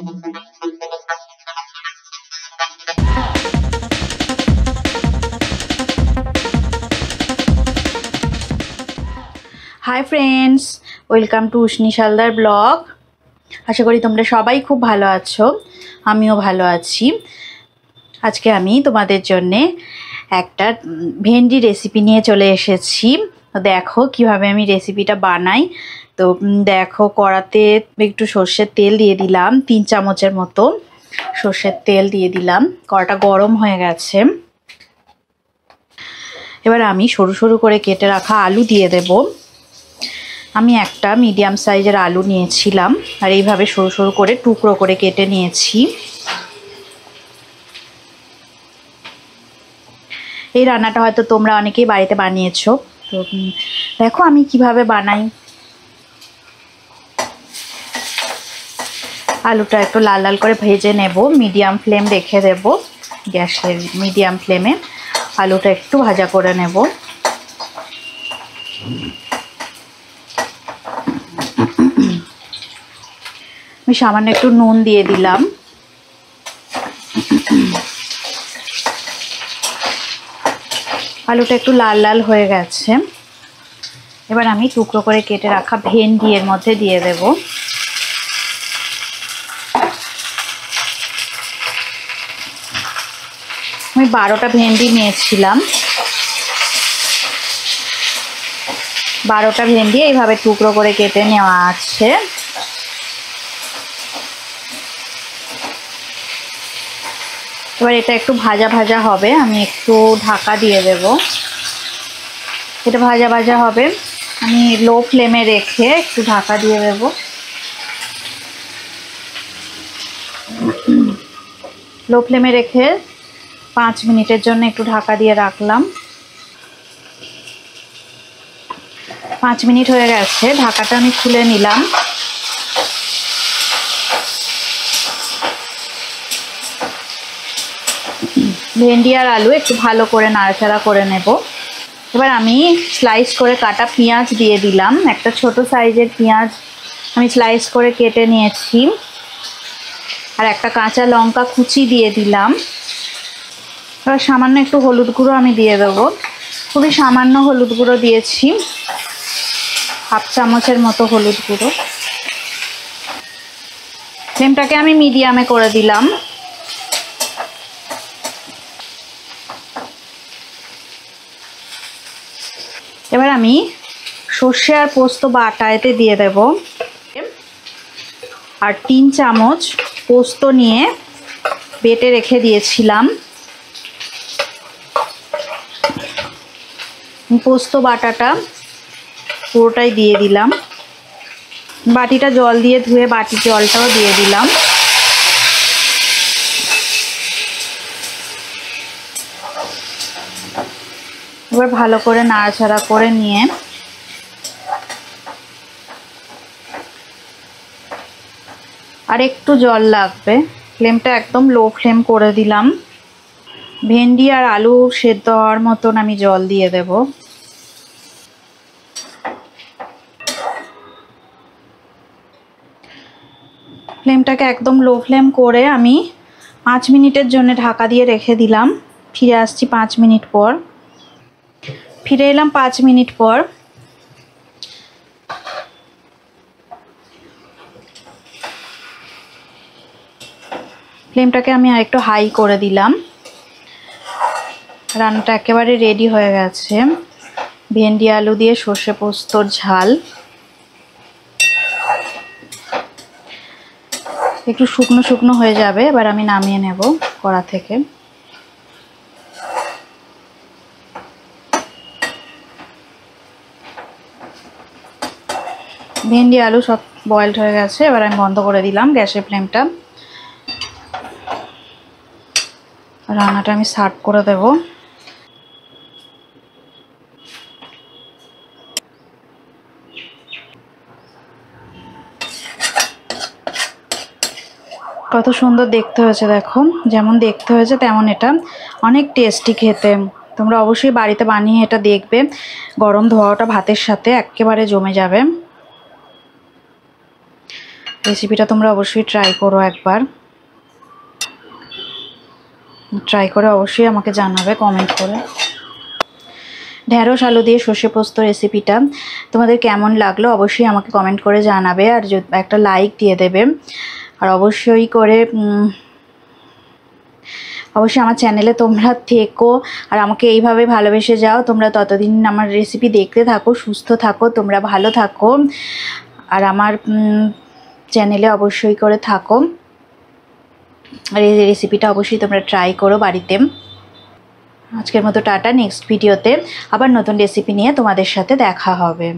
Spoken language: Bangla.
हाय फ्रेंड्स, वेलकम टू उष्णी सालदार ब्लग। आशा करी তোমরা সবাই খুব ভালো আছো, আমিও ভালো আছি। আজকে আমি তোমাদের জন্য একটা ভেন্ডি রেসিপি নিয়ে চলে এসেছি। দেখো কিভাবে আমি রেসিপিটা বানাই। তো দেখো, কড়াতে একটু সর্ষের তেল দিয়ে দিলাম, 3 চামচের মতো সর্ষের তেল দিয়ে দিলাম। কড়াটা গরম হয়ে গেছে। এবার আমি সরু সরু করে কেটে রাখা আলু দিয়ে দেব। আমি একটা মিডিয়াম সাইজের আলু নিয়েছিলাম আর এইভাবে সরু সরু করে টুকরো করে কেটে নিয়েছি। এই রান্নাটা হয়তো তোমরা অনেকেই বাড়িতে বানিয়েছো। তো দেখো আমি কিভাবে বানাই। আলুটা একটু লাল লাল করে ভেজে নেব, মিডিয়াম ফ্লেম রেখে দেব। গ্যাসের মিডিয়াম ফ্লেমে আলুটা একটু ভাজা করে নেব। আমি সামান্য একটু নুন দিয়ে দিলাম। আলুটা একটু লাল লাল হয়ে গেছে। এবার আমি টুকরো করে কেটে রাখা ভেন্ডি এর মধ্যে দিয়ে দেব। আমি 12টা ভেন্ডি নিয়েছিলাম। 12টা ভেন্ডি এইভাবে টুকরো করে কেটে নেওয়া আছে। এবার এটা একটু ভাজা ভাজা হবে, আমি একটু ঢাকা দিয়ে দেব। এটা ভাজা ভাজা হবে, আমি লো ফ্লেমে রেখে একটু ঢাকা দিয়ে দেব। লো ফ্লেমে রেখে 5 মিনিটের জন্য একটু ঢাকা দিয়ে রাখলাম। 5 মিনিট হয়ে গেছে, ঢাকাটা আমি খুলে নিলাম। ভেন্ডি আর আলু একটু ভালো করে নাড়াচাড়া করে নেব। এবার আমি স্লাইস করে কাটা পেঁয়াজ দিয়ে দিলাম। একটা ছোট সাইজের পেঁয়াজ আমি স্লাইস করে কেটে নিয়েছি। আর একটা কাঁচা লঙ্কা কুচি দিয়ে দিলাম। এবার সামান্য একটু হলুদ গুঁড়ো আমি দিয়ে দেবো। খুবই সামান্য হলুদ গুঁড়ো দিয়েছি, 1/2 চামচের মতো হলুদ গুঁড়ো। ফ্লেমটাকে আমি মিডিয়ামে করে দিলাম। এবার আমি সর্ষে আর পোস্ত বাটা এতে দিয়ে দেব। আর 3 চামচ পোস্ত নিয়ে বেটে রেখে দিয়েছিলাম। পোস্ত বাটাটা পুরোটাই দিয়ে দিলাম। বাটিটা জল দিয়ে ধুয়ে বাটির জলটাও দিয়ে দিলাম। এবার ভালো করে নাড়াচাড়া করে নিয়ে আর একটু জল লাগবে। ফ্লেমটা একদম লো ফ্লেম করে দিলাম। ভেন্ডি আর আলু সেদ্ধ হওয়ার মতন আমি জল দিয়ে দেব। ফ্লেমটাকে একদম লো ফ্লেম করে আমি 5 মিনিটের জন্য ঢাকা দিয়ে রেখে দিলাম। ফিরে আসছি 5 মিনিট পর। ফিরে এলাম 5 মিনিট পর। ফ্লেমটাকে আমি আরেকটু হাই করে দিলাম। রান্নাটা একেবারে রেডি হয়ে গেছে। ভেন্ডি আলু দিয়ে সর্ষে পোস্তর ঝাল। একটু শুকনো শুকনো হয়ে যাবে, এবার আমি নামিয়ে নেব কড়া থেকে। ভেন্ডি আলু সব বয়েলড হয়ে গেছে। এবার আমি বন্ধ করে দিলাম গ্যাসের ফ্লেমটা। রান্নাটা আমি সার্ভ করে দেব। কত সুন্দর দেখতে হয়েছে দেখো, যেমন দেখতে হয়েছে তেমন এটা অনেক টেস্টি খেতে। তোমরা অবশ্যই বাড়িতে বানিয়ে এটা দেখবে। গরম ধোয়াটা ভাতের সাথে একেবারে জমে যাবে। রেসিপিটা তোমরা অবশ্যই ট্রাই করো একবার। ট্রাই করে অবশ্যই আমাকে জানাবে কমেন্ট করে। ঢ্যাঁড়স আলু দিয়ে সর্ষে পোস্ত রেসিপিটা তোমাদের কেমন লাগলো অবশ্যই আমাকে কমেন্ট করে জানাবে, আর একটা লাইক দিয়ে দেবে। আর অবশ্যই আমার চ্যানেলে তোমরা থেকো আর আমাকে এইভাবে ভালোবেসে যাও। তোমরা ততদিন আমার রেসিপি দেখতে থাকো, সুস্থ থাকো, তোমরা ভালো থাকো, আর আমার চ্যানেলে অবশ্যই করে থাকো। আর এই রেসিপিটা অবশ্যই তোমরা ট্রাই করো বাড়িতে। আজকের মতো টাটা, নেক্সট ভিডিওতে আবার নতুন রেসিপি নিয়ে তোমাদের সাথে দেখা হবে।